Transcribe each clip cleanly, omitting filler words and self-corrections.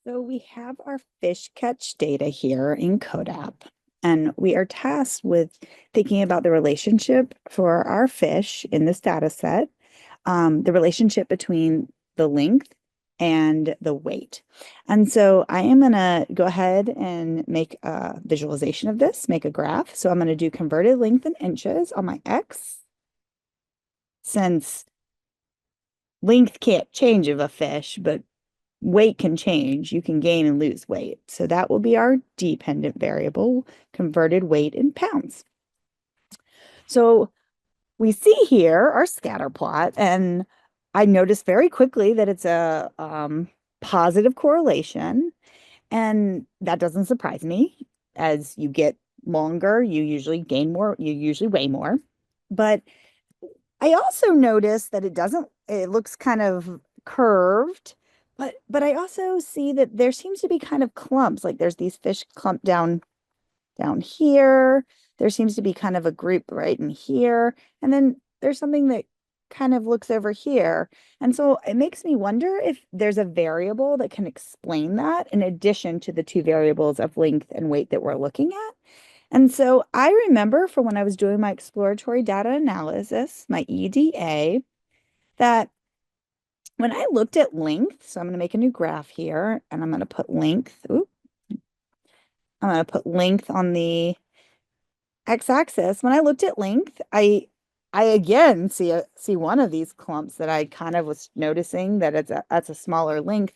So we have our fish catch data here in CODAP, and we are tasked with thinking about the relationship for our fish in this data set, the relationship between the length and the weight. And so I am going to go ahead and make a visualization of this, make a graph. So I'm going to do converted length in inches on my X, since length can't change of a fish, but weight can change. You can gain and lose weight. So that will be our dependent variable, converted weight in pounds. So we see here our scatter plot, and I noticed very quickly that it's a positive correlation. And that doesn't surprise me. As you get longer, you usually gain more, you usually weigh more. But I also noticed that it looks kind of curved, but I also see that there seems to be kind of clumps, like there's these fish clumped down here. There seems to be kind of a group right in here. And then there's something that kind of looks over here. And so it makes me wonder if there's a variable that can explain that in addition to the two variables of length and weight that we're looking at. And so I remember from when I was doing my exploratory data analysis, my EDA, that when I looked at length, so I'm going to make a new graph here and I'm going to put length. Ooh, I'm going to put length on the x-axis. When I looked at length, I again see one of these clumps that I kind of was noticing that that's a smaller length.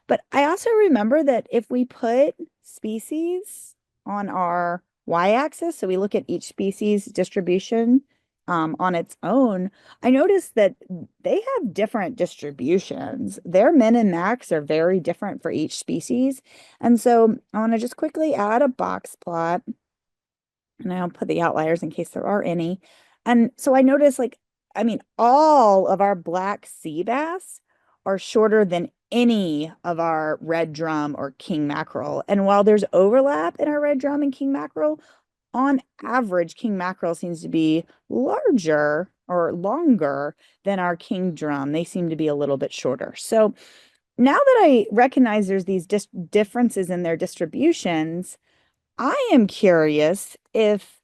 But I also remember that if we put species on our y-axis, so we look at each species distribution on its own, I noticed that they have different distributions. Their min and max are very different for each species. And so I want to just quickly add a box plot, and I'll put the outliers in case there are any. And so I noticed, like, I mean, all of our black sea bass are shorter than any of our red drum or king mackerel. And while there's overlap in our red drum and king mackerel, on average, king mackerel seems to be larger or longer than our king drum. They seem to be a little bit shorter. So now that I recognize there's these differences in their distributions, I am curious if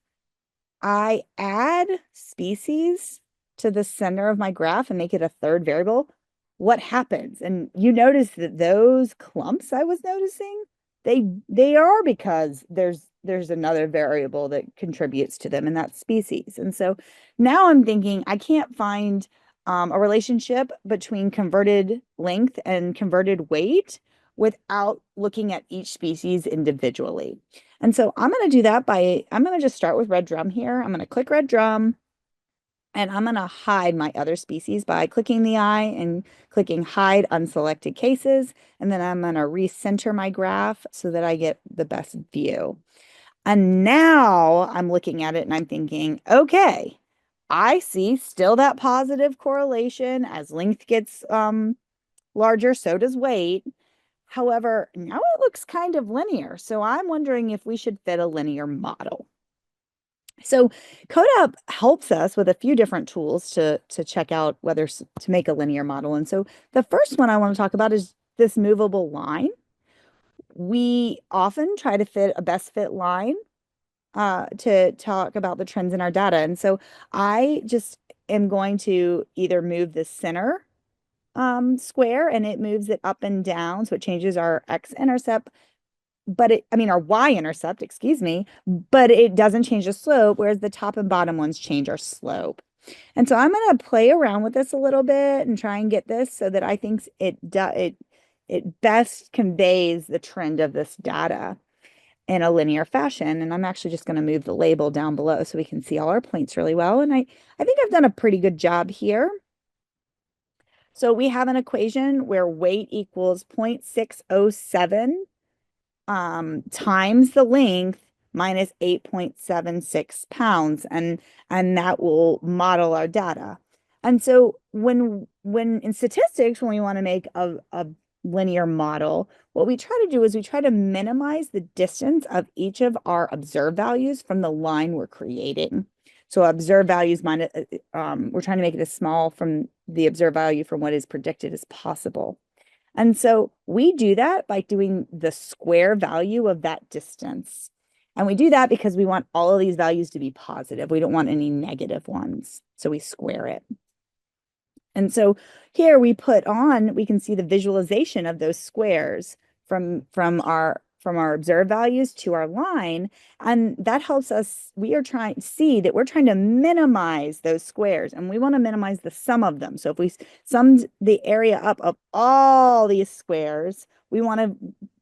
I add species to the center of my graph and make it a third variable, what happens? And you notice that those clumps I was noticing, they are because there's another variable that contributes to them, and that's species. And so now I'm thinking I can't find a relationship between converted length and converted weight without looking at each species individually. And so I'm going to do that I'm going to just start with red drum here. I'm going to click red drum, and I'm going to hide my other species by clicking the eye and clicking hide unselected cases. And then I'm going to recenter my graph so that I get the best view. And now I'm looking at it and I'm thinking, okay, I see still that positive correlation. As length gets larger, so does weight. However, now it looks kind of linear. So I'm wondering if we should fit a linear model. So CODAP helps us with a few different tools to check out whether to make a linear model. And so the first one I want to talk about is this movable line. We often try to fit a best fit line to talk about the trends in our data. And so I just am going to either move the center square, and it moves it up and down. So it changes our x-intercept, our y-intercept, excuse me, but it doesn't change the slope, whereas the top and bottom ones change our slope. And so I'm going to play around with this a little bit and try and get this so that I think it best conveys the trend of this data in a linear fashion. And I'm actually just going to move the label down below so we can see all our points really well. And I think I've done a pretty good job here. So we have an equation where weight equals 0.607 times the length minus 8.76 pounds, and that will model our data. And so when in statistics, when we want to make a linear model, what we try to do is we try to minimize the distance of each of our observed values from the line we're creating. So observed values minus, we're trying to make it as small from the observed value from what is predicted as possible. And so we do that by doing the square value of that distance. And we do that because we want all of these values to be positive. We don't want any negative ones. So we square it. And so here we can see the visualization of those squares from our observed values to our line. And that helps us, we're trying to minimize those squares, and we want to minimize the sum of them. So if we summed the area up of all these squares, we want to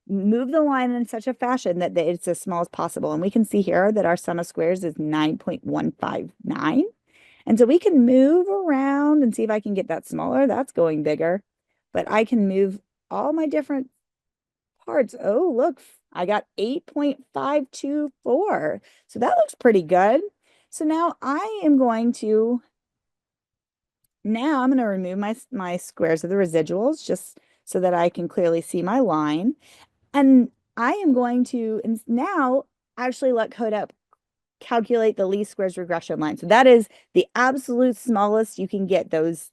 move the line in such a fashion that it's as small as possible. And we can see here that our sum of squares is 9.159. And so we can move around and see if I can get that smaller. That's going bigger. But I can move all my different parts. Oh, look, I got 8.524. So that looks pretty good. So now I'm going to remove my squares of the residuals just so that I can clearly see my line. And I am going to now actually let CodeUp calculate the least squares regression line. So that is the absolute smallest you can get, those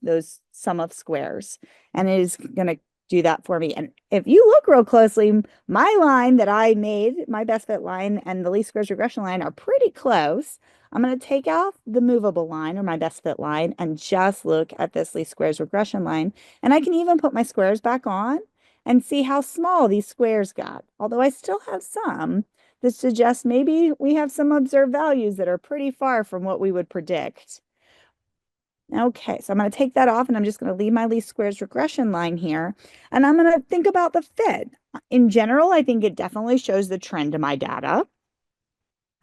sum of squares. And it is going to do that for me. And if you look real closely, my line that I made, my best fit line and the least squares regression line are pretty close. I'm going to take out the movable line or my best fit line and just look at this least squares regression line. And I can even put my squares back on and see how small these squares got. Although I still have some, this suggests maybe we have some observed values that are pretty far from what we would predict. Okay, so I'm going to take that off and I'm just going to leave my least squares regression line here. And I'm going to think about the fit. In general, I think it definitely shows the trend to my data.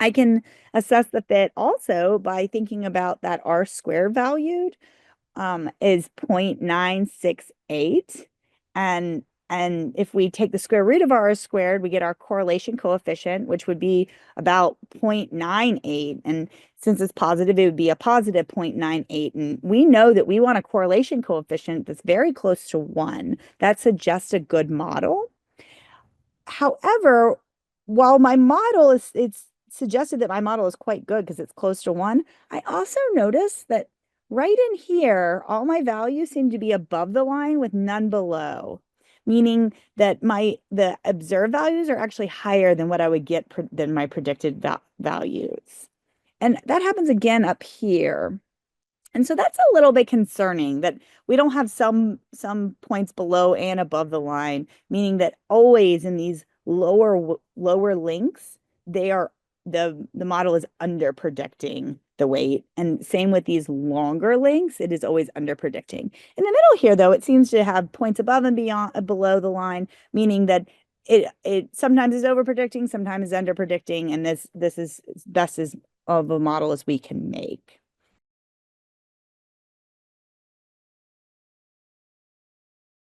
I can assess the fit also by thinking about that R square valued is 0.968. And if we take the square root of R squared, we get our correlation coefficient, which would be about 0.98. And since it's positive, it would be a positive 0.98. And we know that we want a correlation coefficient that's very close to 1. That suggests a good model. However, while it's suggested that my model is quite good because it's close to 1, I also noticed that right in here, all my values seem to be above the line with none below, meaning that the observed values are actually higher than what I would get than my predicted values. And that happens again up here. And so that's a little bit concerning that we don't have some points below and above the line, meaning that always in these lower links, the model is under predicting the weight. And same with these longer links, it is always under predicting. In the middle here, though, it seems to have points above and below the line, meaning that it sometimes is over predicting, sometimes is under predicting, and this is best as of a model as we can make.